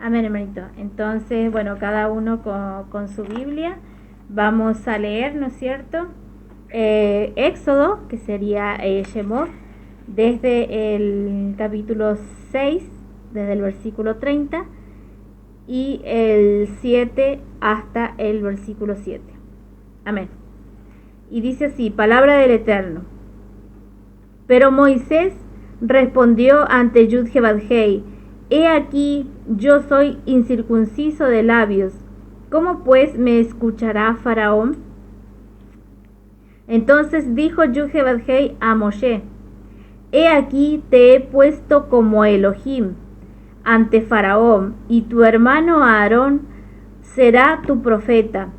Amén, hermanito. Entonces, bueno, cada uno con su Biblia. Vamos a leer, ¿no es cierto? Éxodo, que sería Shemot, desde el capítulo 6, desde el versículo 30, y el 7 hasta el versículo 7. Amén. Y dice así, palabra del Eterno. Pero Moisés respondió ante Yud-Heh-Vav-Hei: He aquí, yo soy incircunciso de labios. ¿Cómo pues me escuchará Faraón? Entonces dijo Yud-Heh-Vav-Hei a Moshe: He aquí te he puesto como Elohim ante Faraón, y tu hermano Aarón será tu profeta.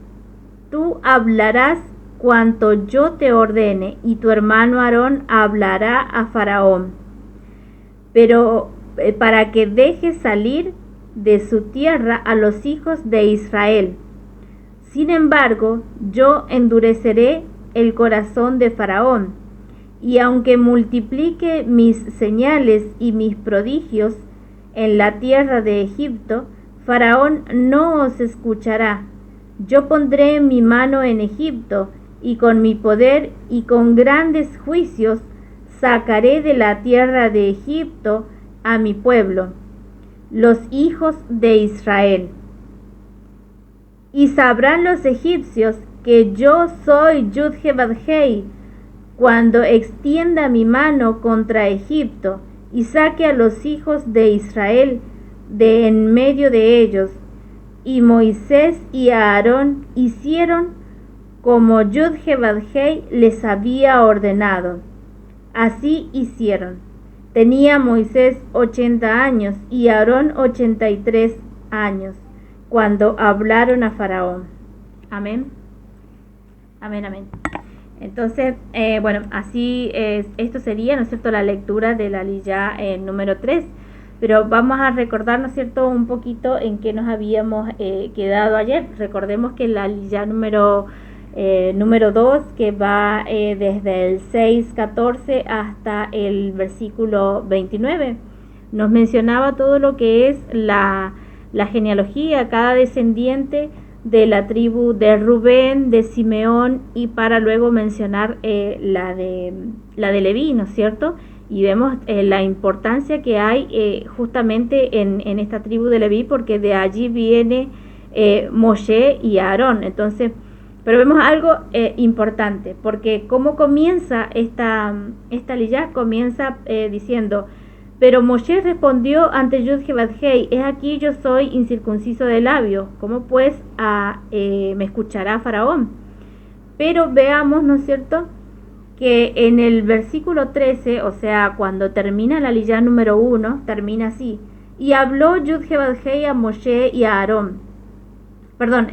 Tú hablarás cuanto yo te ordene, y tu hermano Aarón hablará a Faraón, pero para que deje salir de su tierra a los hijos de Israel. Sin embargo, yo endureceré el corazón de Faraón, y aunque multiplique mis señales y mis prodigios en la tierra de Egipto, Faraón no os escuchará. Yo pondré mi mano en Egipto, y con mi poder y con grandes juicios sacaré de la tierra de Egipto a mi pueblo, los hijos de Israel. Y sabrán los egipcios que yo soy Yud-Heh-Vav-Hei, cuando extienda mi mano contra Egipto y saque a los hijos de Israel de en medio de ellos. Y Moisés y Aarón hicieron como Yud-Heh-Vav-Hei les había ordenado. Así hicieron. Tenía Moisés 80 años y Aarón 83 años cuando hablaron a Faraón. Amén. Amén, amén. Entonces, bueno, así esto sería, ¿no es cierto?, la lectura de la Aliyá número 3. Pero vamos a recordar, ¿no es cierto?, un poquito en qué nos habíamos quedado ayer. Recordemos que la Aliyá número 2, que va desde el 6:14 hasta el versículo 29, nos mencionaba todo lo que es la genealogía, cada descendiente de la tribu de Rubén, de Simeón, y para luego mencionar la de Leví, ¿no es cierto? Y vemos la importancia que hay justamente en esta tribu de Leví, porque de allí viene Moshe y Aarón. Entonces, pero vemos algo importante, porque cómo comienza esta Aliyá, comienza diciendo: pero Moshe respondió ante Yud-Heh-Vav-Hei: He aquí yo soy incircunciso de labios, ¿cómo pues me escuchará Faraón? Pero veamos, ¿no es cierto?, que en el versículo 13, o sea, cuando termina la Aliyá número 1, termina así: y habló Yud-Heh-Vav-Hei a Moshe y a Aarón. Perdón,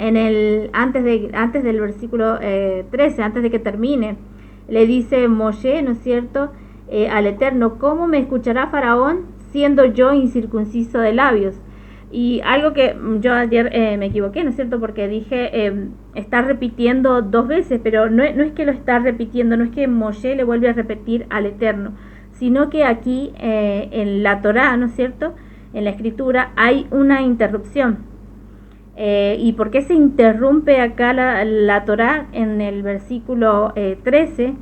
antes del versículo 13, antes de que termine, le dice Moshe, ¿no es cierto?, al Eterno: ¿cómo me escuchará Faraón siendo yo incircunciso de labios? Y algo que yo ayer me equivoqué, ¿no es cierto?, porque dije está repitiendo 2 veces, pero no es que lo está repitiendo, no es que Moshe le vuelve a repetir al Eterno, sino que aquí en la Torá, ¿no es cierto?, en la Escritura hay una interrupción. ¿Y por qué se interrumpe acá la Torá en el versículo 13?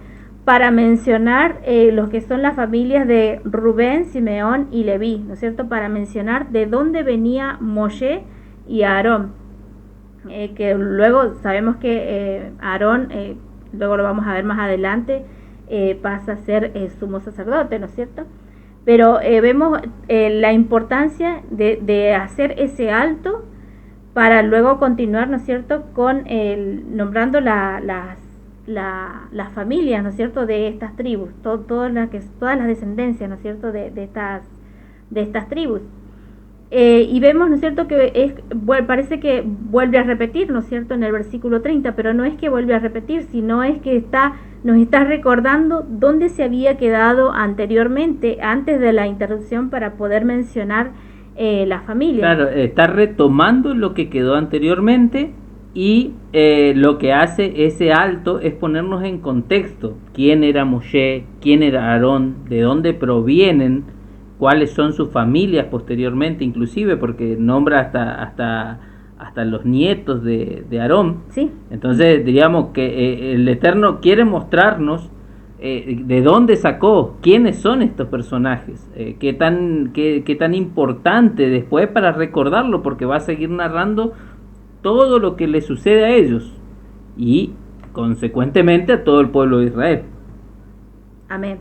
Para mencionar los que son las familias de Rubén, Simeón y Leví, ¿no es cierto?, para mencionar de dónde venía Moshe y Aarón, que luego sabemos que Aarón, luego lo vamos a ver más adelante, pasa a ser sumo sacerdote, ¿no es cierto? Pero vemos la importancia de hacer ese alto para luego continuar, ¿no es cierto?, con nombrando las familias, ¿no es cierto?, de estas tribus, todas las descendencias, ¿no es cierto?, de estas tribus. Y vemos, ¿no es cierto?, que parece que vuelve a repetir, ¿no es cierto?, en el versículo 30, pero no es que vuelve a repetir, sino es que nos está recordando dónde se había quedado anteriormente, antes de la interrupción, para poder mencionar la familia. Claro, está retomando lo que quedó anteriormente, y lo que hace ese alto es ponernos en contexto: quién era Moshe, quién era Aarón, de dónde provienen cuáles son sus familias posteriormente, inclusive, porque nombra hasta los nietos de Aarón. Sí. Entonces diríamos que el Eterno quiere mostrarnos de dónde sacó, quiénes son estos personajes, qué tan importante después para recordarlo, porque va a seguir narrando todo lo que le sucede a ellos y consecuentemente a todo el pueblo de Israel. Amén.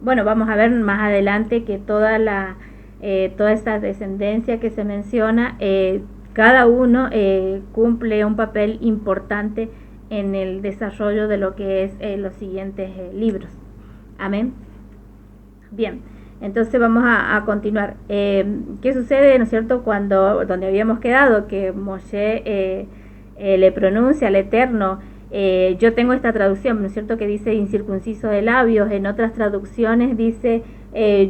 Bueno, vamos a ver más adelante que toda esta descendencia que se menciona, cada uno cumple un papel importante en el desarrollo de lo que es los siguientes libros. Amén. Bien, entonces vamos a continuar. ¿Qué sucede, no es cierto, donde habíamos quedado? Que Moshe le pronuncia al Eterno. Yo tengo esta traducción, ¿no es cierto?, que dice incircunciso de labios. En otras traducciones dice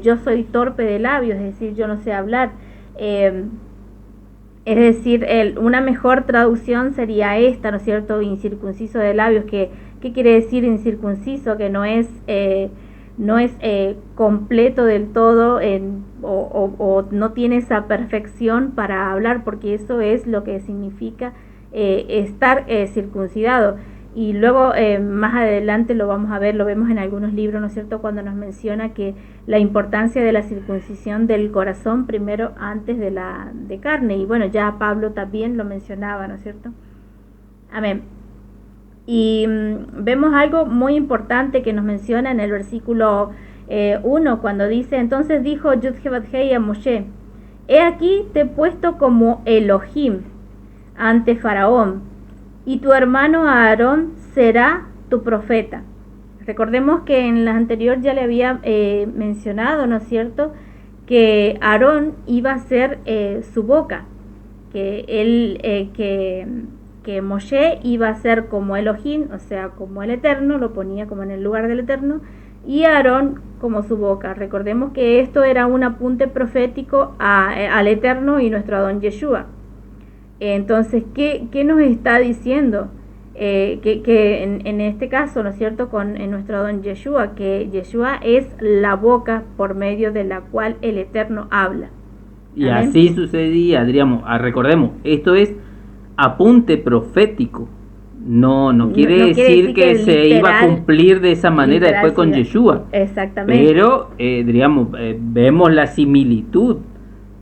yo soy torpe de labios, es decir, yo no sé hablar. Es decir, una mejor traducción sería esta, ¿no es cierto?, incircunciso de labios. ¿Qué quiere decir incircunciso? Que no es completo del todo o no tiene esa perfección para hablar, porque eso es lo que significa estar circuncidado. Y luego más adelante lo vamos a ver, lo vemos en algunos libros, ¿no es cierto?, cuando nos menciona que la importancia de la circuncisión del corazón primero antes de carne. Y bueno, ya Pablo también lo mencionaba, ¿no es cierto? Amén. Y vemos algo muy importante que nos menciona en el versículo 1, cuando dice: entonces dijo Yud-Heh-Vav-Hei a Moshe: he aquí te he puesto como Elohim ante Faraón, y tu hermano Aarón será tu profeta. Recordemos que en la anterior ya le había mencionado, ¿no es cierto?, que Aarón iba a ser su boca, que Moshe iba a ser como Elohim, o sea, como el Eterno, lo ponía como en el lugar del Eterno, y Aarón como su boca. Recordemos que esto era un apunte profético al Eterno y nuestro Adón Yeshua. Entonces, ¿qué nos está diciendo? Que en este caso, ¿no es cierto?, en nuestro Adón Yeshua, que Yeshua es la boca por medio de la cual el Eterno habla. Y Amén. así sucedía, diríamos, recordemos, esto es apunte profético. No quiere decir que se literal, iba a cumplir de esa manera después con Yeshua. Exactamente. Pero, diríamos, vemos la similitud.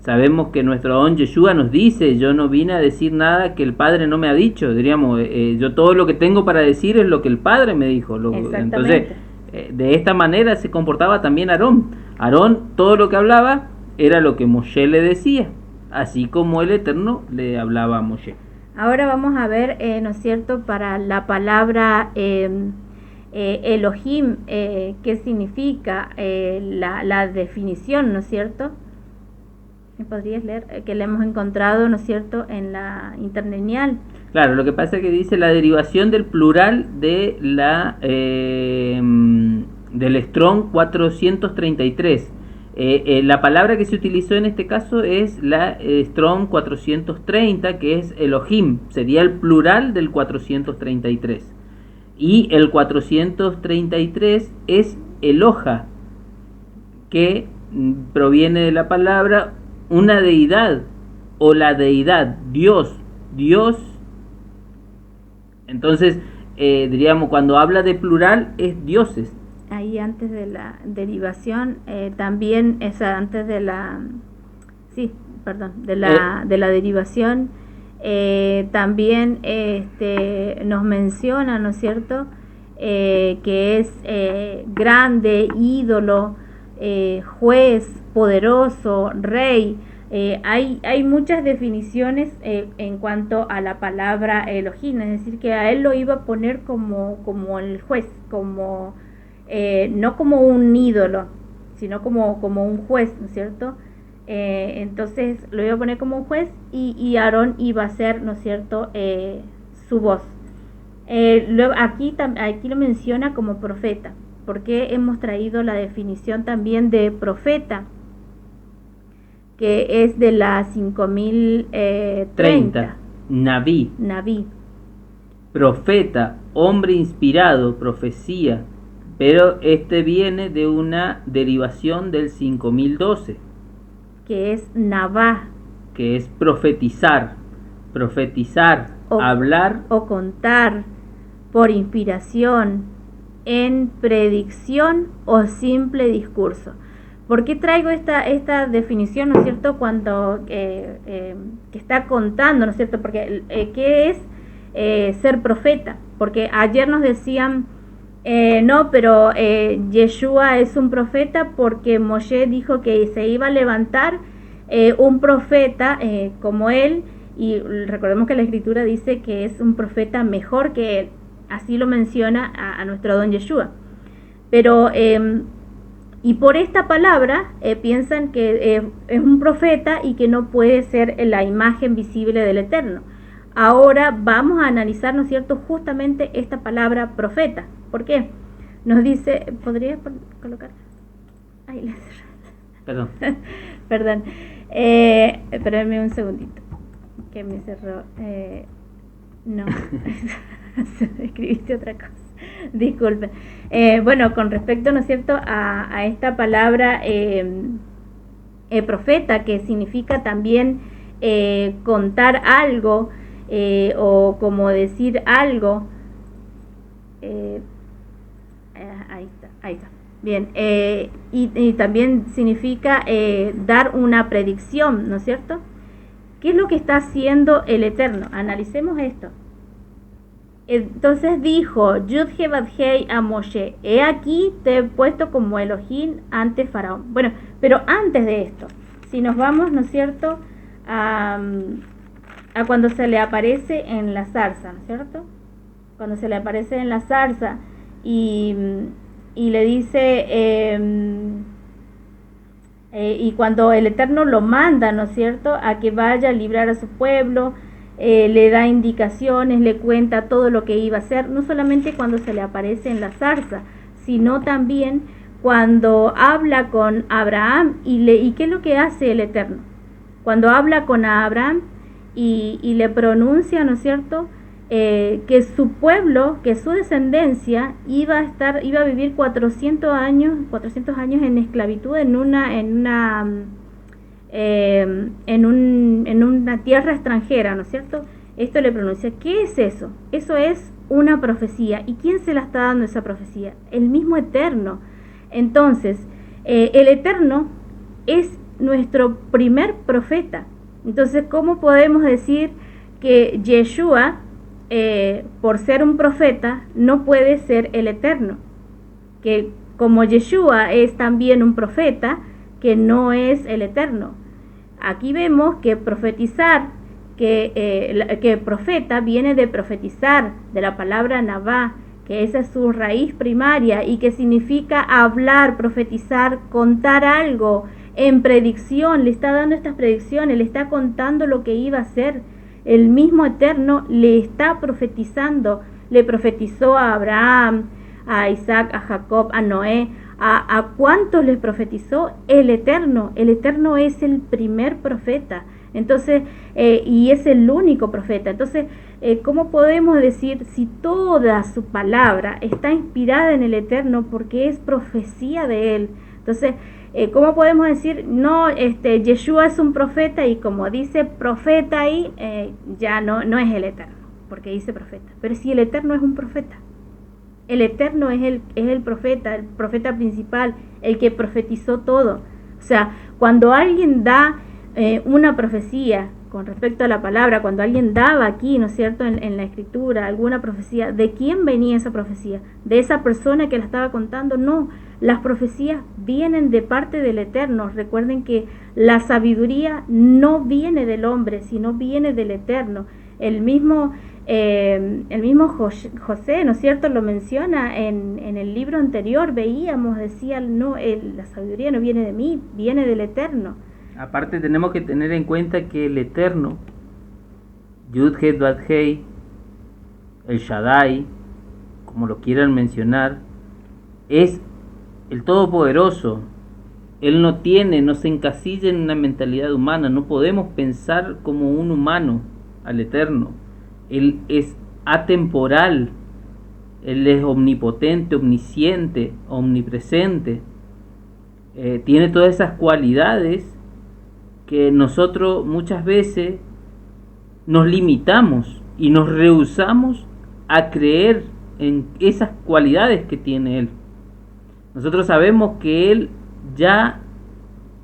Sabemos que nuestro Adón Yeshua nos dice: yo no vine a decir nada que el Padre no me ha dicho. Diríamos, yo todo lo que tengo para decir es lo que el Padre me dijo. Entonces, de esta manera se comportaba también Aarón. Aarón, todo lo que hablaba era lo que Moshe le decía, así como el Eterno le hablaba a Moshe. Ahora vamos a ver, ¿no es cierto?, para la palabra Elohim, qué significa, la definición, ¿no es cierto? ¿Me podrías leer? Que la hemos encontrado, ¿no es cierto?, en la interlineal. Claro, lo que pasa es que dice la derivación del plural de del Strong 433. La palabra que se utilizó en este caso es la Strong 430, que es Elohim, sería el plural del 433. Y el 433 es Eloha, que proviene de la palabra una deidad o la deidad, Dios. Entonces, diríamos, cuando habla de plural es dioses. Ahí antes de la derivación, también es antes de la, de la derivación, también nos menciona, ¿no es cierto?, que es grande, ídolo, juez, poderoso, rey. Hay muchas definiciones en cuanto a la palabra Elohim, es decir, que a él lo iba a poner como el juez, como no como un ídolo, sino como un juez, ¿no es cierto? Entonces lo iba a poner como un juez y Aarón iba a ser, ¿no es cierto?, su voz. Luego aquí lo menciona como profeta, porque hemos traído la definición también de profeta, que es de la 5030. Naví. Profeta, hombre inspirado, profecía, pero este viene de una derivación del 5012, que es Navá, que es profetizar, hablar o contar por inspiración, en predicción o simple discurso. ¿Por qué traigo esta definición, ¿no es cierto?, cuando que está contando, ¿no es cierto? Porque ¿qué es ser profeta? Porque ayer nos decían, no, pero Yeshua es un profeta porque Moshe dijo que se iba a levantar un profeta como él, y recordemos que la escritura dice que es un profeta mejor que él, así lo menciona a nuestro don Yeshua. Pero y por esta palabra piensan que es un profeta y que no puede ser la imagen visible del Eterno. Ahora vamos a analizar, ¿no es cierto?, justamente esta palabra profeta. ¿Por qué? Nos dice, ¿podría colocar? Ay, la cerré. Perdón. Perdón. Espérenme un segundito, que me cerró. No, escribiste otra cosa. Disculpen. Bueno, con respecto, ¿no es cierto?, a esta palabra profeta, que significa también contar algo, o como decir algo. Ahí está. Bien, y también significa dar una predicción, ¿no es cierto? ¿Qué es lo que está haciendo el Eterno? Analicemos esto. Entonces dijo Yud-He-Vav-Hei a Moshe: he aquí te he puesto como Elohim ante Faraón. Bueno, pero antes de esto, si nos vamos, ¿no es cierto?, a cuando se le aparece en la zarza, ¿no es cierto? Cuando se le aparece en la zarza y le dice, y cuando el Eterno lo manda, ¿no es cierto?, a que vaya a librar a su pueblo, le da indicaciones, le cuenta todo lo que iba a hacer, no solamente cuando se le aparece en la zarza, sino también cuando habla con Abraham. ¿Y qué es lo que hace el Eterno? Cuando habla con Abraham y le pronuncia, ¿no es cierto?, que su pueblo, que su descendencia iba a vivir 400 años en esclavitud en una tierra extranjera, ¿no es cierto? Esto le pronuncia. ¿Qué es eso? Eso es una profecía. ¿Y quién se la está dando esa profecía? El mismo Eterno. Entonces, el Eterno es nuestro primer profeta. Entonces, ¿cómo podemos decir que Yeshua, por ser un profeta, no puede ser el Eterno? Que como Yeshua es también un profeta, que no es el Eterno. Aquí vemos que profetizar, que profeta viene de profetizar, de la palabra Navá, que esa es su raíz primaria y que significa hablar, profetizar, contar algo en predicción. Le está dando estas predicciones, le está contando lo que iba a hacer. El mismo Eterno le está profetizando, le profetizó a Abraham, a Isaac, a Jacob, a Noé. ¿A cuántos les profetizó? El Eterno. El Eterno es el primer profeta. Entonces, y es el único profeta. Entonces, ¿cómo podemos decir si toda su palabra está inspirada en el Eterno porque es profecía de él? Entonces, ¿cómo podemos decir, no, Yeshua es un profeta, y como dice profeta ahí, ya no es el Eterno, porque dice profeta? Pero si el Eterno es un profeta, el Eterno es el profeta principal, el que profetizó todo. O sea, cuando alguien da una profecía con respecto a la palabra, cuando alguien daba aquí, ¿no es cierto?, en la escritura, alguna profecía, ¿de quién venía esa profecía? ¿De esa persona que la estaba contando? No, las profecías vienen de parte del Eterno. Recuerden que la sabiduría no viene del hombre, sino viene del Eterno. El mismo José, ¿no es cierto?, lo menciona en el libro anterior. Veíamos, decía, no, la sabiduría no viene de mí, viene del Eterno. Aparte tenemos que tener en cuenta que el Eterno, Yud-He-Vav-Hei, el Shaddai, como lo quieran mencionar, es el Todopoderoso. Él no se encasilla en una mentalidad humana. No podemos pensar como un humano al Eterno. Él es atemporal. Él es omnipotente, omnisciente, omnipresente. Tiene todas esas cualidades que nosotros muchas veces nos limitamos y nos rehusamos a creer en esas cualidades que tiene Él. Nosotros sabemos que Él ya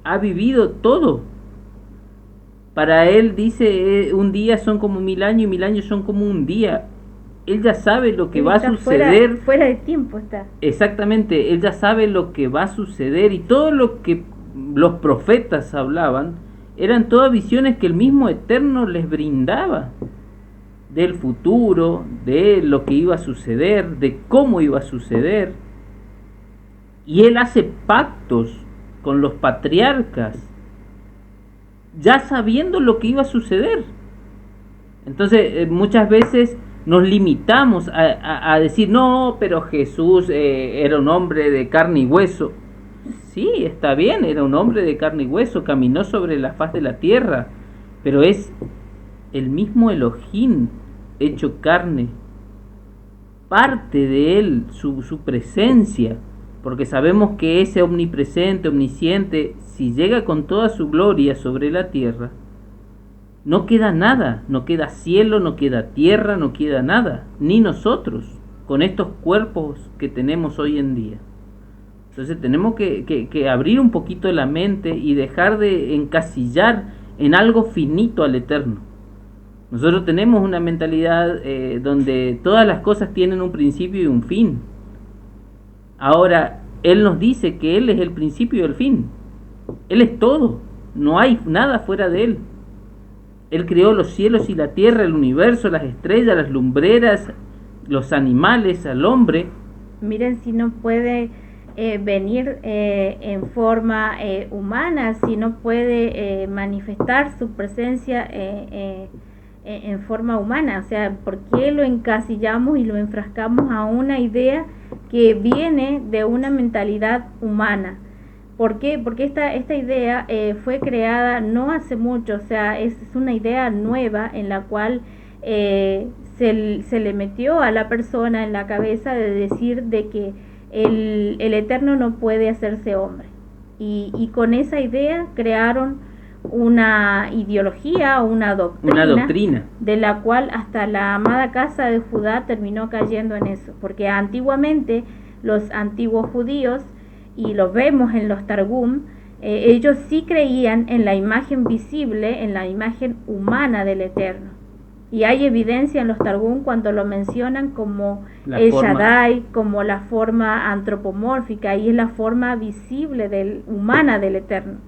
ha vivido todo. Para Él dice, un día son como 1000 años y 1000 años son como un día. Él ya sabe lo que Él va a está suceder. fuera de tiempo está. Exactamente, Él ya sabe lo que va a suceder, y todo lo que los profetas hablaban eran todas visiones que el mismo Eterno les brindaba del futuro, de lo que iba a suceder, de cómo iba a suceder. Y Él hace pactos con los patriarcas ya sabiendo lo que iba a suceder. Entonces muchas veces nos limitamos a decir, no, pero Jesús era un hombre de carne y hueso. Sí, está bien, era un hombre de carne y hueso, caminó sobre la faz de la tierra, pero es el mismo Elohim hecho carne, parte de él, su presencia, porque sabemos que ese omnipresente, omnisciente, si llega con toda su gloria sobre la tierra, no queda nada, no queda cielo, no queda tierra, no queda nada, ni nosotros, con estos cuerpos que tenemos hoy en día. Entonces tenemos que abrir un poquito la mente y dejar de encasillar en algo finito al Eterno. Nosotros tenemos una mentalidad donde todas las cosas tienen un principio y un fin. Ahora, Él nos dice que Él es el principio y el fin. Él es todo, no hay nada fuera de Él. Él creó los cielos y la tierra, el universo, las estrellas, las lumbreras, los animales, al hombre. Miren si no puede venir en forma humana, si no puede manifestar su presencia en forma humana. O sea, ¿por qué lo encasillamos y lo enfrascamos a una idea que viene de una mentalidad humana? ¿Por qué? Porque esta idea fue creada no hace mucho, o sea, es una idea nueva en la cual se le metió a la persona en la cabeza de decir de que el Eterno no puede hacerse hombre. Y con esa idea crearon una ideología, una doctrina de la cual hasta la amada casa de Judá terminó cayendo en eso, porque antiguamente los antiguos judíos, y lo vemos en los Targum, ellos sí creían en la imagen visible, en la imagen humana del Eterno. Y hay evidencia en los Targum cuando lo mencionan como el Shaddai, como la forma antropomórfica, y es la forma visible humana del Eterno.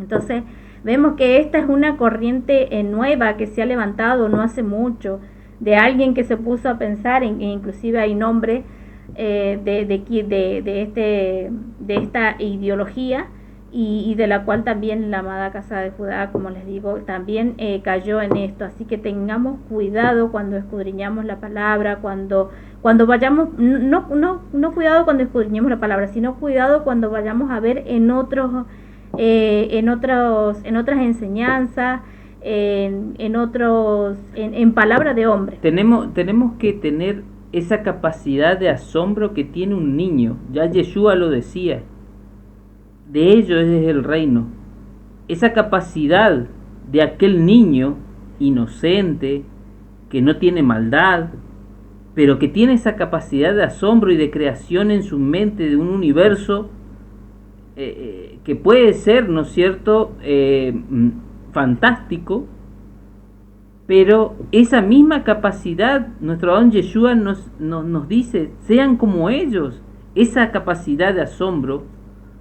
Entonces vemos que esta es una corriente nueva que se ha levantado no hace mucho, de alguien que se puso a pensar, inclusive hay nombre de esta ideología, y de la cual también la amada casa de Judá, como les digo, también cayó en esto. Así que tengamos cuidado cuando escudriñamos la palabra, cuando vayamos, no cuidado cuando escudriñemos la palabra, sino cuidado cuando vayamos a ver en otras enseñanzas, en palabra de hombre. Tenemos que tener esa capacidad de asombro que tiene un niño. Ya Yeshua lo decía, de ellos es el reino. Esa capacidad de aquel niño inocente, que no tiene maldad, pero que tiene esa capacidad de asombro y de creación en su mente de un universo que puede ser, ¿no es cierto?, fantástico, pero esa misma capacidad, nuestro Adón Yeshua nos dice, sean como ellos. Esa capacidad de asombro,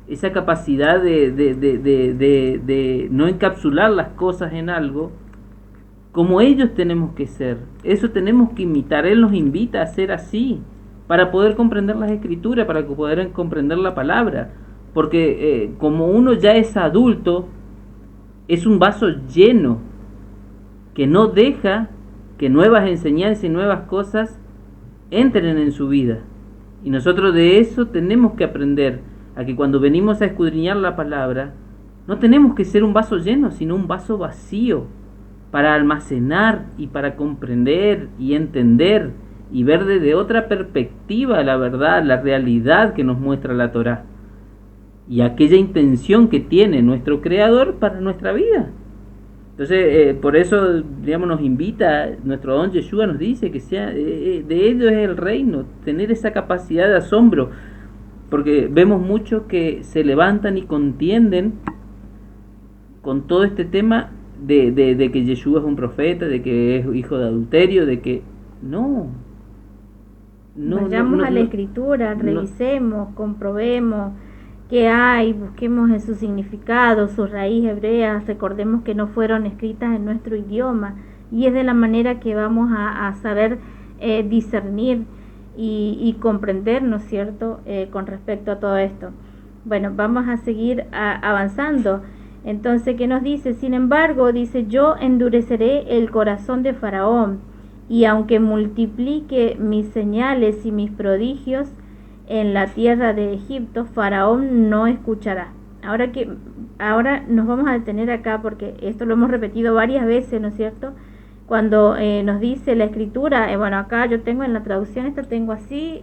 esa capacidad de no encapsular las cosas en algo, como ellos tenemos que ser. Eso tenemos que imitar. Él nos invita a ser así, para poder comprender las escrituras, para poder comprender la palabra. Porque como uno ya es adulto, es un vaso lleno, que no deja que nuevas enseñanzas y nuevas cosas entren en su vida. Y nosotros de eso tenemos que aprender, a que cuando venimos a escudriñar la palabra, no tenemos que ser un vaso lleno, sino un vaso vacío, para almacenar y para comprender y entender y ver desde otra perspectiva la verdad, la realidad que nos muestra la Torá y aquella intención que tiene nuestro Creador para nuestra vida. Entonces, por eso, digamos, nos invita, nuestro Don Yeshua nos dice que sea de ellos es el reino, tener esa capacidad de asombro, porque vemos muchos que se levantan y contienden con todo este tema de que Yeshua es un profeta, de que es hijo de adulterio, de que vayamos a la Escritura, revisemos, comprobemos qué hay, busquemos en su significado, su raíz hebrea, recordemos que no fueron escritas en nuestro idioma, y es de la manera que vamos a saber discernir y comprender, ¿no es cierto?, con respecto a todo esto. Bueno, vamos a seguir avanzando. Entonces, ¿qué nos dice? Sin embargo, dice, yo endureceré el corazón de Faraón, y aunque multiplique mis señales y mis prodigios en la tierra de Egipto, Faraón no escuchará. Ahora nos vamos a detener acá, porque esto lo hemos repetido varias veces, ¿no es cierto? Cuando nos dice la Escritura, bueno, acá yo tengo en la traducción, esta tengo así,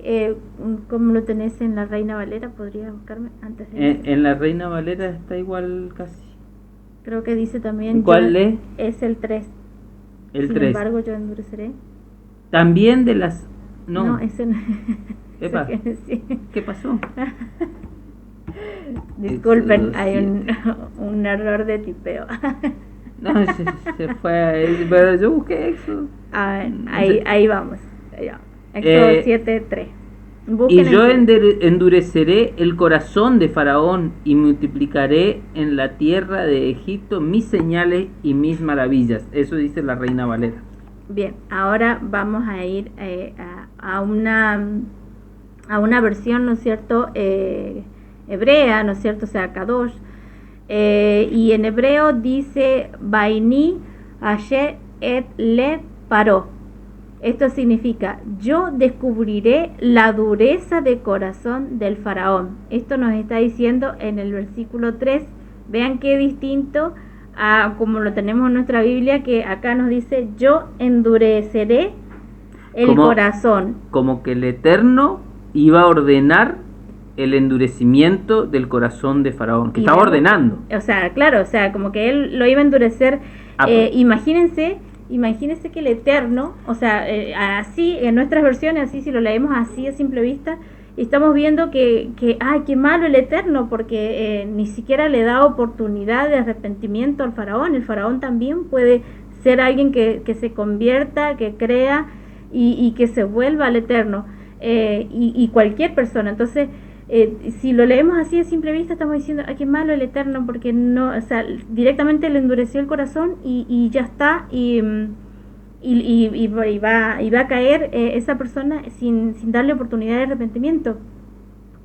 ¿cómo lo tenés en la Reina Valera? ¿Podría buscarme antes de en la Reina Valera está igual casi. Creo que dice también... ¿Cuál es? Es el 3. El Sin 3. embargo, yo endureceré. También de las... No, ese no. Epa, ¿qué pasó? Disculpen, hay un error de tipeo. No, se fue, pero yo busqué eso. A ver, ahí vamos. Éxodo 7:3. Y yo endureceré el corazón de Faraón y multiplicaré en la tierra de Egipto mis señales y mis maravillas. Eso dice la Reina Valera. Bien, ahora vamos a ir a una versión, ¿no es cierto?, hebrea, ¿no es cierto?, o sea, Kadosh. Y en hebreo dice Baini Asher et le paró. Esto significa, yo descubriré la dureza de corazón del faraón. Esto nos está diciendo en el versículo 3. Vean qué distinto a como lo tenemos en nuestra Biblia, que acá nos dice, yo endureceré el corazón. Como que el Eterno iba a ordenar el endurecimiento del corazón de Faraón, que estaba ordenando. O sea, claro, o sea, como que él lo iba a endurecer. Imagínense que el Eterno, o sea, así, en nuestras versiones, así si lo leemos así a simple vista, estamos viendo que ay, qué malo el Eterno, porque ni siquiera le da oportunidad de arrepentimiento al Faraón. El Faraón también puede ser alguien que se convierta, que crea y que se vuelva al Eterno, y cualquier persona. Entonces, si lo leemos así a simple vista, estamos diciendo, ay, qué malo el Eterno, porque no, o sea, directamente le endureció el corazón y ya está, y va a caer esa persona sin darle oportunidad de arrepentimiento.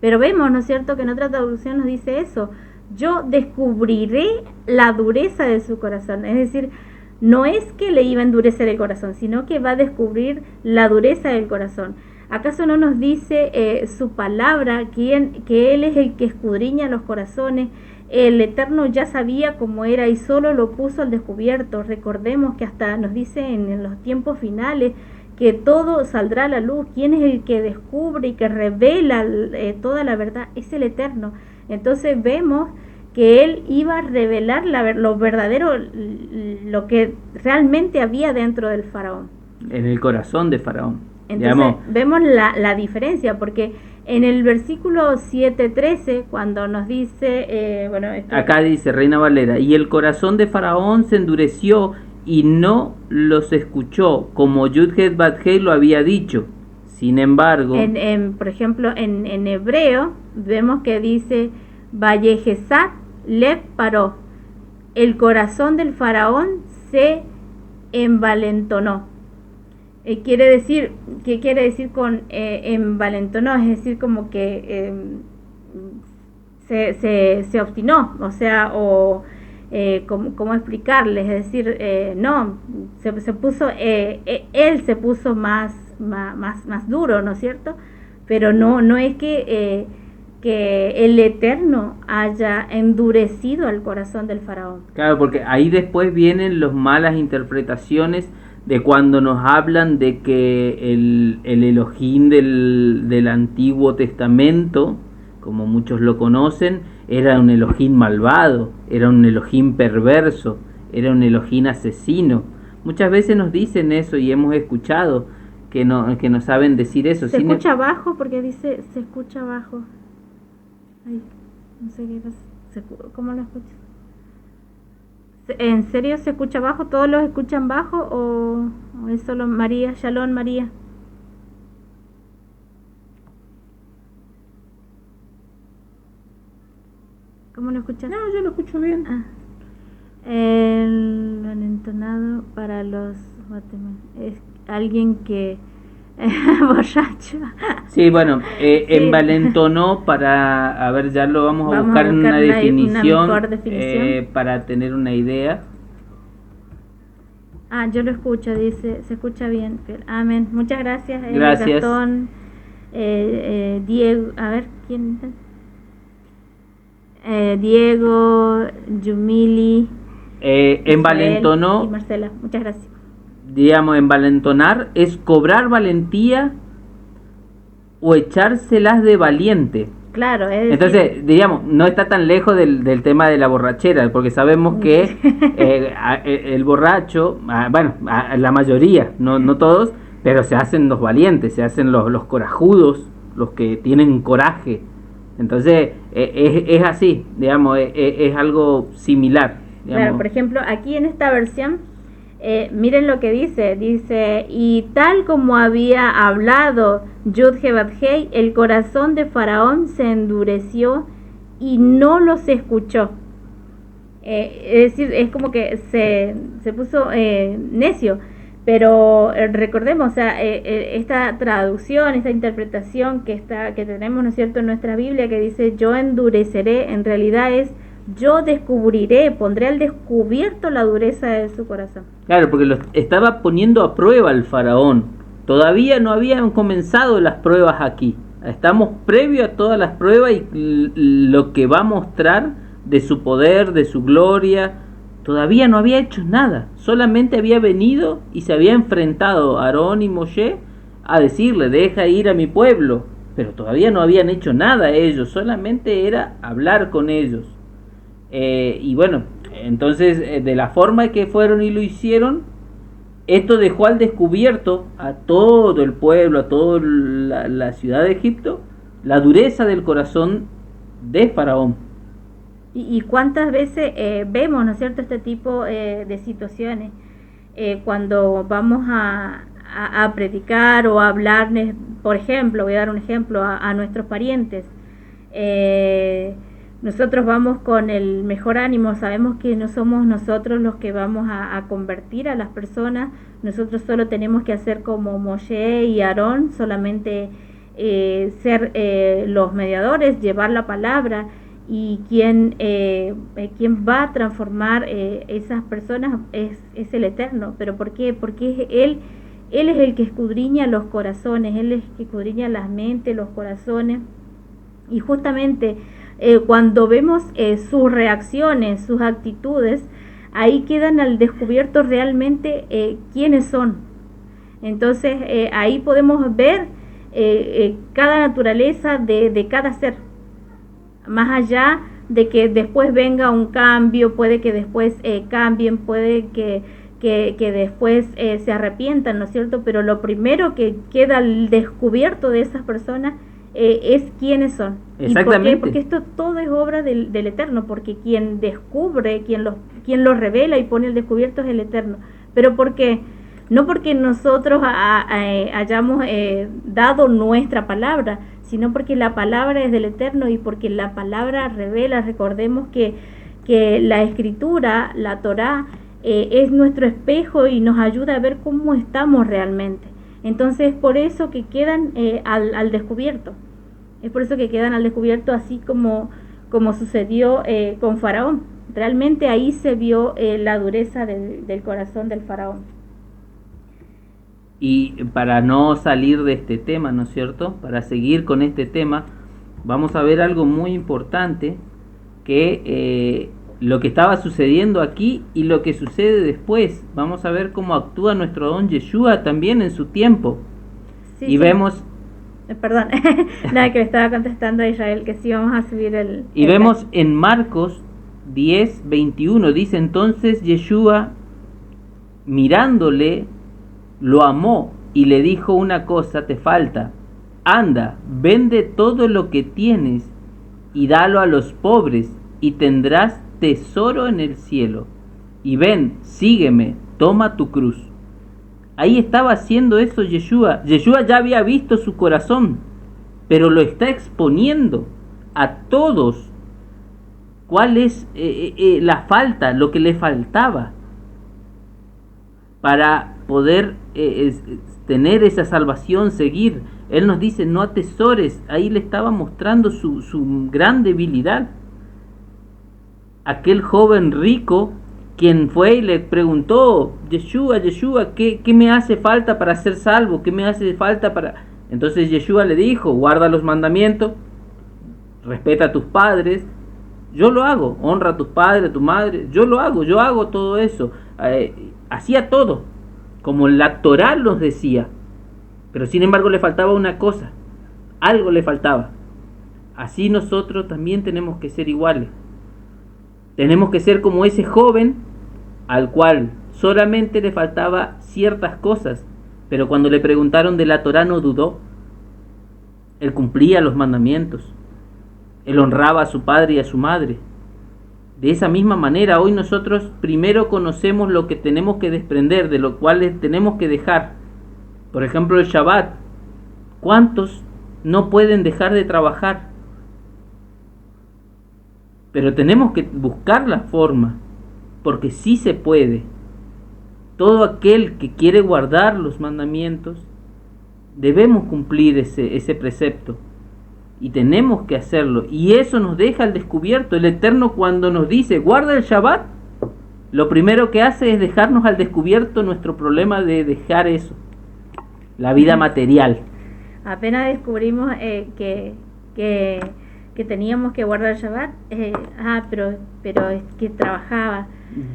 Pero vemos, ¿no es cierto?, que en otra traducción nos dice eso, yo descubriré la dureza de su corazón. Es decir, no es que le iba a endurecer el corazón, sino que va a descubrir la dureza del corazón. ¿Acaso no nos dice su palabra que Él es el que escudriña los corazones? El Eterno ya sabía cómo era y solo lo puso al descubierto. Recordemos que hasta nos dice en los tiempos finales que todo saldrá a la luz. ¿Quién es el que descubre y que revela toda la verdad? Es el Eterno. Entonces vemos que Él iba a revelar lo verdadero, lo que realmente había dentro del faraón. En el corazón de Faraón. Entonces vemos la diferencia, porque en el versículo 7:13, cuando nos dice, acá dice Reina Valera, y el corazón de Faraón se endureció y no los escuchó, como Yud-Het Bat-Hei lo había dicho. Sin embargo, por ejemplo, en hebreo vemos que dice Vayehesat le paró, el corazón del faraón se envalentonó. ¿Qué quiere decir con envalentonó? Es decir, como que se obstinó, o sea, ¿cómo explicarles? Es decir, no, se puso, él se puso más duro, ¿no es cierto? Pero no es que el Eterno haya endurecido el corazón del faraón. Claro, porque ahí después vienen las malas interpretaciones de cuando nos hablan de que el Elohim del Antiguo Testamento, como muchos lo conocen, era un Elohim malvado, era un Elohim perverso, era un Elohim asesino. Muchas veces nos dicen eso y hemos escuchado que no saben decir eso. Se escucha abajo porque dice, se escucha abajo. Ay, no sé qué pasa. ¿Cómo lo escuchas? ¿En serio se escucha bajo? ¿Todos los escuchan bajo o es solo María? Shalom, María. ¿Cómo lo escuchas? No, yo lo escucho bien. El entonado para los guatemaltecos es alguien que borracho. Sí, bueno, sí. Envalentonó para, a ver, ya lo vamos a buscar en una definición, una definición. Para tener una idea. Yo lo escucho, dice, se escucha bien. Amén. Muchas gracias. Gracias. Gastón, Diego, a ver, ¿quién? Diego, Yumili, envalentonó y Marcela. Muchas gracias. Digamos, envalentonar es cobrar valentía o echárselas de valiente. Claro, es decir, entonces, digamos, no está tan lejos del tema de la borrachera, porque sabemos que el borracho, la mayoría, no todos, pero se hacen los valientes, se hacen los corajudos, los que tienen coraje. Entonces, es así, digamos, es algo similar. Digamos. Claro, por ejemplo, aquí en esta versión, miren lo que dice, y tal como había hablado Yud-Heh-Vav-Hei, el corazón de Faraón se endureció y no los escuchó. Es decir, es como que se puso necio. Pero recordemos, o sea, esta traducción, esta interpretación que tenemos, ¿no es cierto?, en nuestra Biblia, que dice yo endureceré, en realidad es yo descubriré, pondré al descubierto la dureza de su corazón. Claro, porque lo estaba poniendo a prueba el faraón. Todavía no habían comenzado las pruebas aquí. Estamos previo a todas las pruebas y lo que va a mostrar de su poder, de su gloria. Todavía no había hecho nada, solamente había venido y se había enfrentado a Aarón y Moshe a decirle, deja ir a mi pueblo, pero todavía no habían hecho nada ellos, solamente era hablar con ellos. Y bueno, entonces de la forma que fueron y lo hicieron, esto dejó al descubierto a todo el pueblo, a toda la ciudad de Egipto, la dureza del corazón de Faraón. ¿Y cuántas veces vemos, ¿no es cierto?, este tipo de situaciones cuando vamos a predicar o a hablarles, por ejemplo, voy a dar un ejemplo, a nuestros parientes. Nosotros vamos con el mejor ánimo, sabemos que no somos nosotros los que vamos a convertir a las personas, nosotros solo tenemos que hacer como Moshe y Aarón, solamente ser los mediadores, llevar la palabra. Y quien va a transformar esas personas es el Eterno. ¿Pero por qué? Porque Él es el que escudriña los corazones, Él es el que escudriña las mentes, los corazones. Y justamente cuando vemos sus reacciones, sus actitudes, ahí quedan al descubierto realmente quiénes son. Entonces ahí podemos ver cada naturaleza de cada ser. Más allá de que después venga un cambio, puede que después cambien, puede que después se arrepientan, ¿no es cierto? Pero lo primero que queda al descubierto de esas personas es quiénes son. Exactamente. ¿Y por qué? Porque esto todo es obra del Eterno, porque quien descubre, quien los revela y pone al descubierto es el Eterno. ¿Pero por qué? No porque nosotros hayamos dado nuestra palabra, sino porque la palabra es del Eterno y porque la palabra revela. Recordemos que la Escritura, la Torá, es nuestro espejo y nos ayuda a ver cómo estamos realmente. Entonces, por eso que quedan al descubierto. Es por eso que quedan al descubierto, así como sucedió con Faraón. Realmente ahí se vio la dureza del corazón del Faraón. Y para no salir de este tema, ¿no es cierto?, para seguir con este tema, vamos a ver algo muy importante, que lo que estaba sucediendo aquí y lo que sucede después. Vamos a ver cómo actúa nuestro don Yeshua también en su tiempo. Sí, y sí. vemos Perdón, nada, que le estaba contestando a Israel que sí vamos a subir y vemos en Marcos 10:21, dice: entonces Yeshua, mirándole, lo amó y le dijo: una cosa te falta, anda, vende todo lo que tienes y dalo a los pobres, y tendrás tesoro en el cielo, y ven, sígueme, toma tu cruz. Ahí estaba haciendo eso Yeshua. Yeshua ya había visto su corazón, pero lo está exponiendo a todos. ¿Cuál es la falta, lo que le faltaba para poder tener esa salvación, seguir? Él nos dice: no atesores. Ahí le estaba mostrando su gran debilidad. Aquel joven rico, quien fue y le preguntó: Yeshua, ¿qué me hace falta para ser salvo? ¿Qué me hace falta para...? Entonces Yeshua le dijo: guarda los mandamientos, respeta a tus padres. Yo lo hago. Honra a tus padres, a tu madre. Yo lo hago, yo hago todo eso. Hacía todo, como la Torá nos decía. Pero sin embargo le faltaba una cosa. Algo le faltaba. Así nosotros también tenemos que ser iguales. Tenemos que ser como ese joven al cual solamente le faltaba ciertas cosas, pero cuando le preguntaron de la Torá no dudó. Él cumplía los mandamientos. Él honraba a su padre y a su madre. De esa misma manera, hoy nosotros primero conocemos lo que tenemos que desprender, de lo cual tenemos que dejar. Por ejemplo, el Shabbat. ¿Cuántos no pueden dejar de trabajar? Pero tenemos que buscar la forma, porque sí se puede. Todo aquel que quiere guardar los mandamientos, debemos cumplir ese precepto. Y tenemos que hacerlo. Y eso nos deja al descubierto. El Eterno, cuando nos dice: guarda el Shabbat, lo primero que hace es dejarnos al descubierto nuestro problema de dejar eso. La vida material. Apenas descubrimos que teníamos que guardar el Shabbat, pero es que trabajaba.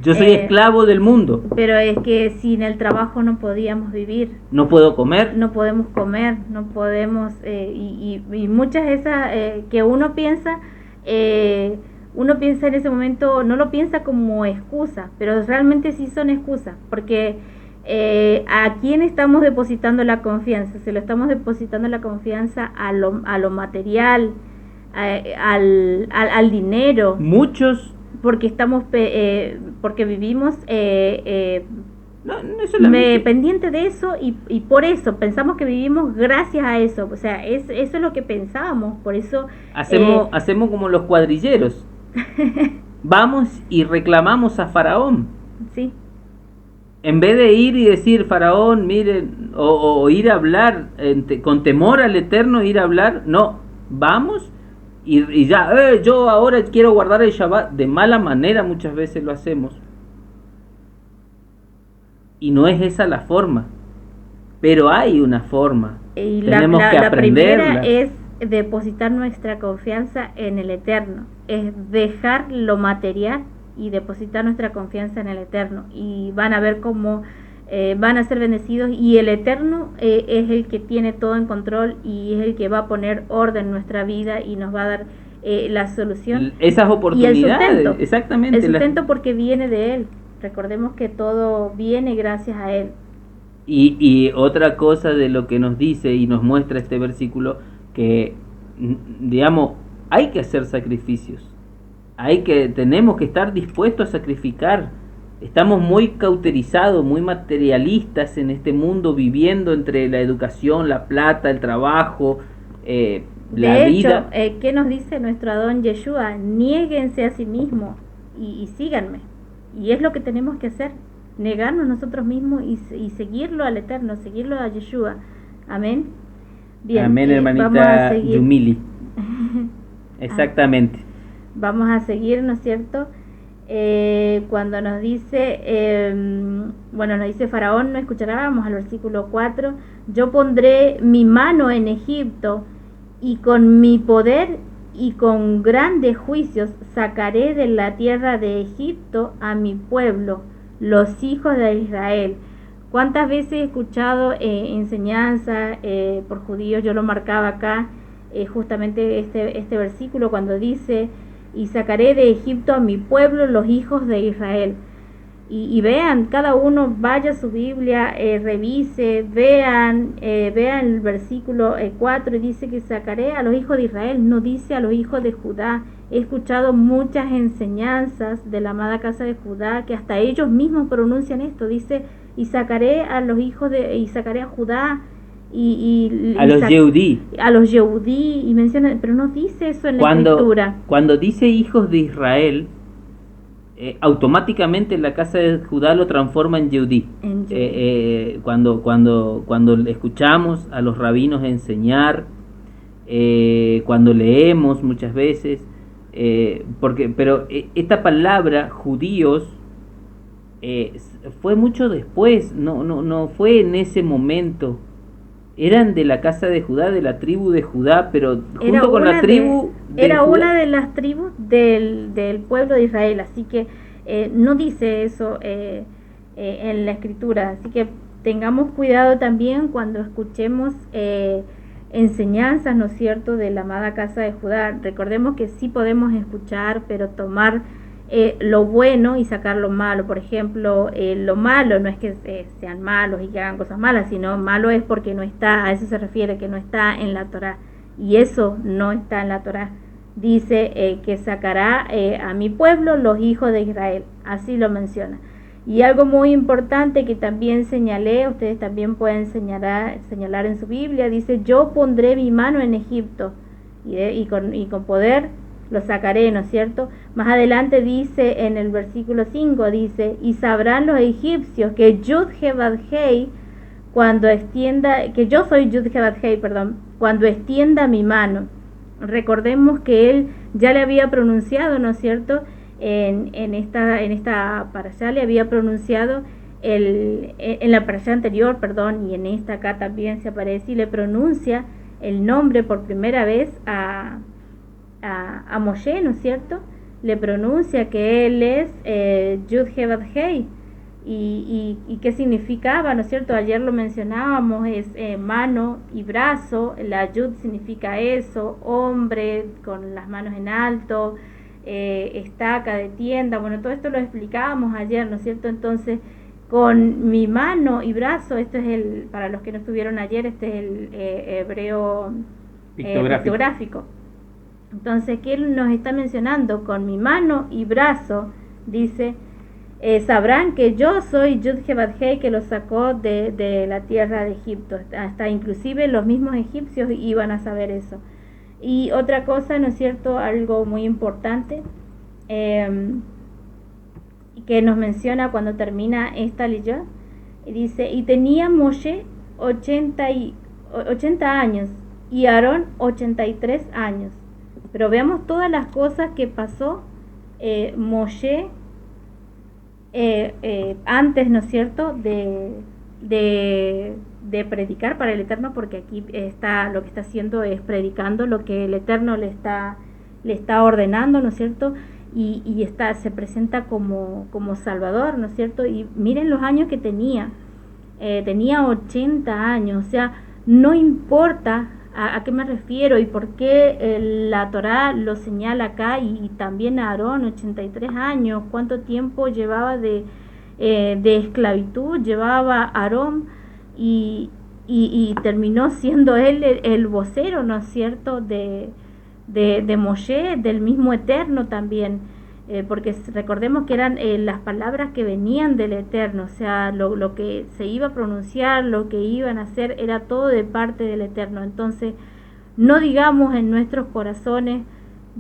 Yo soy esclavo del mundo. Pero es que sin el trabajo no podíamos vivir. No puedo comer. No podemos comer, no podemos... y muchas de esas que uno piensa en ese momento, no lo piensa como excusa, pero realmente sí son excusas, porque ¿a quién estamos depositando la confianza? Se lo estamos depositando la confianza a lo material, al dinero. Muchos, porque estamos porque vivimos no pendiente de eso, y por eso pensamos que vivimos gracias a eso. O sea, eso es lo que pensábamos. Por eso hacemos como los cuadrilleros. Vamos y reclamamos a Faraón. Sí. En vez de ir y decir: Faraón, miren, o ir a hablar con temor al Eterno, ir a hablar, no, vamos y ya, yo ahora quiero guardar el Shabbat. De mala manera muchas veces lo hacemos. Y no es esa la forma. Pero hay una forma. Y tenemos que aprenderla. La primera es depositar nuestra confianza en el Eterno. Es dejar lo material y depositar nuestra confianza en el Eterno. Y van a ver cómo van a ser bendecidos, y el Eterno es el que tiene todo en control, y es el que va a poner orden en nuestra vida y nos va a dar la solución, esas oportunidades, y el sustento, exactamente, el sustento porque viene de Él. Recordemos que todo viene gracias a Él. Y otra cosa de lo que nos dice y nos muestra este versículo, que digamos, hay que hacer sacrificios, tenemos que estar dispuestos a sacrificar. Estamos muy cauterizados, muy materialistas en este mundo, viviendo entre la educación, la plata, el trabajo, la vida. De hecho, ¿qué nos dice nuestro Adón Yeshua? Niéguense a sí mismos y síganme. Y es lo que tenemos que hacer, negarnos nosotros mismos y seguirlo al Eterno, seguirlo a Yeshua. Amén. Bien, amén, hermanita Yumili. Exactamente. Vamos a seguir, ¿no es cierto? Cuando nos dice, nos dice Faraón, no escuchará. Vamos al versículo 4. Yo pondré mi mano en Egipto, y con mi poder y con grandes juicios sacaré de la tierra de Egipto a mi pueblo, los hijos de Israel. ¿Cuántas veces he escuchado enseñanza por judíos? Yo lo marcaba acá, justamente este versículo cuando dice, y sacaré de Egipto a mi pueblo, los hijos de Israel. Y vean, cada uno vaya a su Biblia, revise, vean el versículo 4 y dice que sacaré a los hijos de Israel, no dice a los hijos de Judá. He escuchado muchas enseñanzas de la amada casa de Judá que hasta ellos mismos pronuncian esto, dice, y sacaré a los hijos y sacaré a Judá a los Yehudí. A los Yehudí, y menciona, pero no dice eso en la escritura. Cuando dice hijos de Israel, automáticamente la casa de Judá lo transforma en Yehudí. Cuando escuchamos a los rabinos enseñar, cuando leemos muchas veces, pero esta palabra judíos fue mucho después, no fue en ese momento. Eran de la casa de Judá, de la tribu de Judá, pero junto con la tribu era Judá, una de las tribus del pueblo de Israel, así que no dice eso en la escritura, así que tengamos cuidado también cuando escuchemos enseñanzas, ¿no es cierto?, de la amada casa de Judá. Recordemos que sí podemos escuchar, pero tomar lo bueno y sacar lo malo. Por ejemplo, lo malo no es que sean malos y que hagan cosas malas, sino malo es porque no está, a eso se refiere, que no está en la Torá, y eso no está en la Torá. Dice que sacará a mi pueblo, los hijos de Israel, así lo menciona. Y algo muy importante que también señalé, ustedes también pueden señalar en su Biblia, dice, yo pondré mi mano en Egipto y con poder lo sacaré, ¿no es cierto? Más adelante dice en el versículo 5, dice, y sabrán los egipcios que Yud-Heh-Vav-Hei, que yo soy Yud-Heh-Vav-Hei, cuando extienda mi mano. Recordemos que él ya le había pronunciado, ¿no es cierto? En esta parashá le había pronunciado en la parashá anterior, y en esta acá también se aparece y le pronuncia el nombre por primera vez a Moshe, ¿no es cierto? Le pronuncia que él es Yud-Heh-Vav-Hei y qué significaba, ¿no es cierto? Ayer lo mencionábamos, es mano y brazo. La Yud significa eso, hombre con las manos en alto, estaca de tienda, bueno, todo esto lo explicábamos ayer, ¿no es cierto? Entonces, con mi mano y brazo, esto es para los que no estuvieron ayer, este es el hebreo pictográfico. Entonces, ¿qué él nos está mencionando? Con mi mano y brazo, dice, sabrán que yo soy Yud-Heh-Vav-Hei, que los sacó de la tierra de Egipto. Hasta inclusive los mismos egipcios iban a saber eso. Y otra cosa, ¿no es cierto?, algo muy importante que nos menciona cuando termina esta leyó, dice, y tenía Moshe 80 años y Aarón 83 años. Pero veamos todas las cosas que pasó Moshe antes, ¿no es cierto?, de predicar para el Eterno, porque aquí lo que está haciendo es predicando lo que el Eterno le está ordenando, ¿no es cierto?, y se presenta como Salvador, ¿no es cierto? Y miren los años que tenía 80 años, o sea, no importa a qué me refiero y por qué la Torá lo señala acá, y también a Aarón, 83 años, cuánto tiempo llevaba de esclavitud, llevaba Aarón, y terminó siendo él el vocero, ¿no es cierto?, de Moshe, del mismo Eterno también, porque recordemos que eran las palabras que venían del Eterno, o sea, lo que se iba a pronunciar, lo que iban a hacer, era todo de parte del Eterno. Entonces, no digamos en nuestros corazones,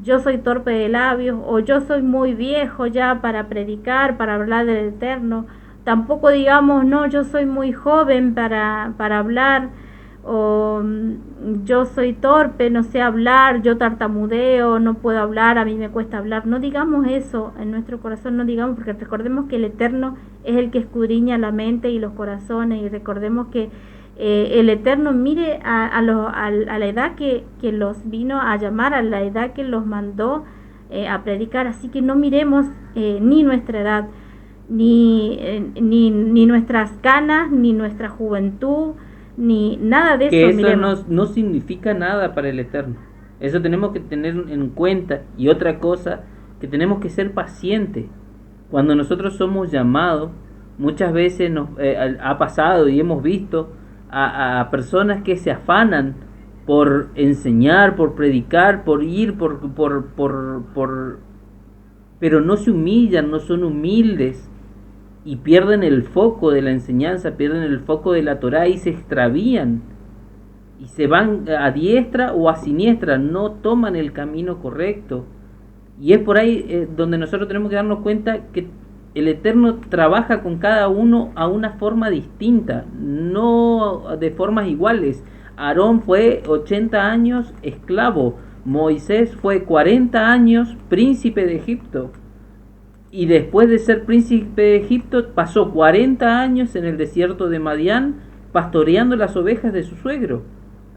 yo soy torpe de labios, o yo soy muy viejo ya para predicar, para hablar del Eterno. Tampoco digamos, no, yo soy muy joven para hablar, o yo soy torpe, no sé hablar, yo tartamudeo, no puedo hablar, a mí me cuesta hablar. No digamos eso en nuestro corazón, no digamos, porque recordemos que el Eterno es el que escudriña la mente y los corazones, y recordemos que el Eterno mire a la edad que los vino a llamar, a la edad que los mandó a predicar. Así que no miremos ni nuestra edad, ni nuestras canas, ni nuestra juventud, ni nada de que eso. Eso no significa nada para el Eterno. Eso tenemos que tener en cuenta. Y otra cosa, que tenemos que ser pacientes. Cuando nosotros somos llamados, muchas veces nos ha pasado y hemos visto a personas que se afanan por enseñar, por predicar, por ir, pero no se humillan, no son humildes y pierden el foco de la enseñanza, pierden el foco de la Torá y se extravían y se van a diestra o a siniestra, no toman el camino correcto. Y es por ahí donde nosotros tenemos que darnos cuenta que el Eterno trabaja con cada uno a una forma distinta, no de formas iguales. Aarón fue 80 años esclavo, Moisés fue 40 años príncipe de Egipto, y después de ser príncipe de Egipto pasó 40 años en el desierto de Madián pastoreando las ovejas de su suegro,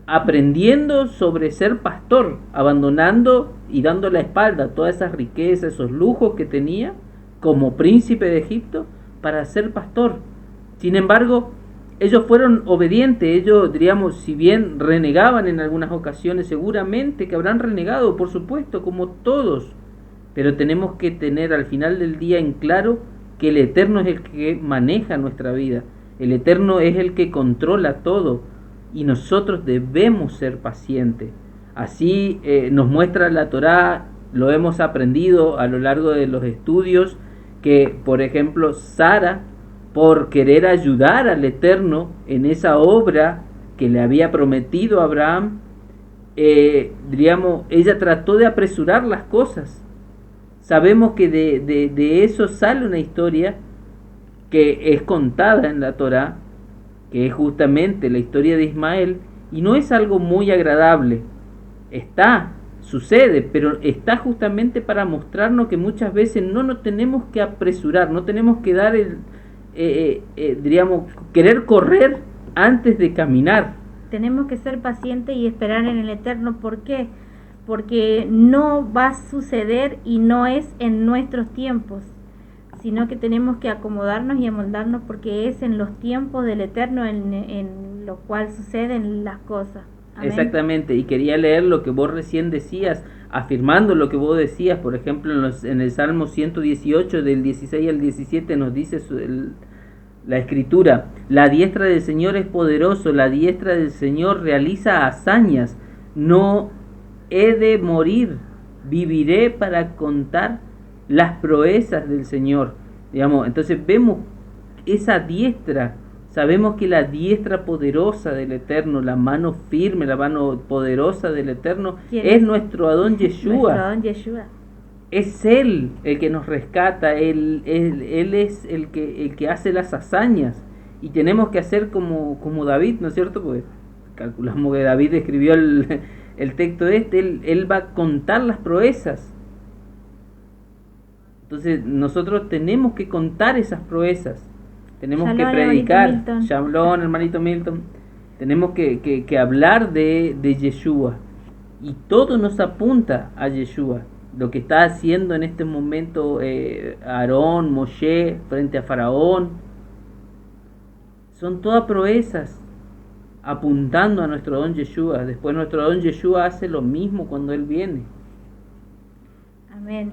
aprendiendo sobre ser pastor, abandonando y dando la espalda a todas esas riquezas, esos lujos que tenía como príncipe de Egipto para ser pastor. Sin embargo, ellos fueron obedientes. Ellos, diríamos, si bien renegaban en algunas ocasiones, seguramente que habrán renegado, por supuesto, como todos, pero tenemos que tener al final del día en claro que el Eterno es el que maneja nuestra vida, el Eterno es el que controla todo, y nosotros debemos ser pacientes. Así nos muestra la Torá, lo hemos aprendido a lo largo de los estudios, que por ejemplo Sara, por querer ayudar al Eterno en esa obra que le había prometido a Abraham, diríamos, ella trató de apresurar las cosas. Sabemos que de eso sale una historia que es contada en la Torá, que es justamente la historia de Ismael, y no es algo muy agradable. Sucede, pero está justamente para mostrarnos que muchas veces no nos tenemos que apresurar, no tenemos que dar diríamos, querer correr antes de caminar. Tenemos que ser pacientes y esperar en el Eterno. ¿Por qué? Porque no va a suceder y no es en nuestros tiempos, sino que tenemos que acomodarnos y amoldarnos, porque es en los tiempos del Eterno en lo cual suceden las cosas. Amén. Exactamente, y quería leer lo que vos recién decías, afirmando lo que vos decías. Por ejemplo, en el Salmo 118, del 16 al 17, nos dice la Escritura: la diestra del Señor es poderoso, la diestra del Señor realiza hazañas. No he de morir, viviré para contar las proezas del Señor. Digamos, entonces vemos esa diestra. Sabemos que la diestra poderosa del Eterno, la mano firme, la mano poderosa del Eterno, es nuestro Adón Yeshua. Es Él el que nos rescata, Él es el que hace las hazañas. Y tenemos que hacer como David, ¿no es cierto? Pues calculamos que David escribió el texto él va a contar las proezas. Entonces nosotros tenemos que contar esas proezas. Tenemos que predicar. Shalom, hermanito Milton. Tenemos que hablar de Yeshua. Y todo nos apunta a Yeshua. Lo que está haciendo en este momento Aarón, Moshe, frente a Faraón, son todas proezas apuntando a nuestro don Yeshua. Después nuestro don Yeshua hace lo mismo cuando Él viene. Amén.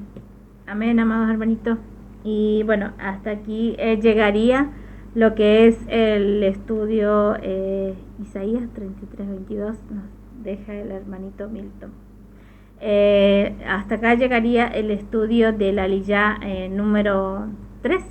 Amén, amados hermanitos. Y bueno, hasta aquí llegaría lo que es el estudio Isaías 33:22, nos deja el hermanito Milton. Hasta acá llegaría el estudio de la Aliyá número 3.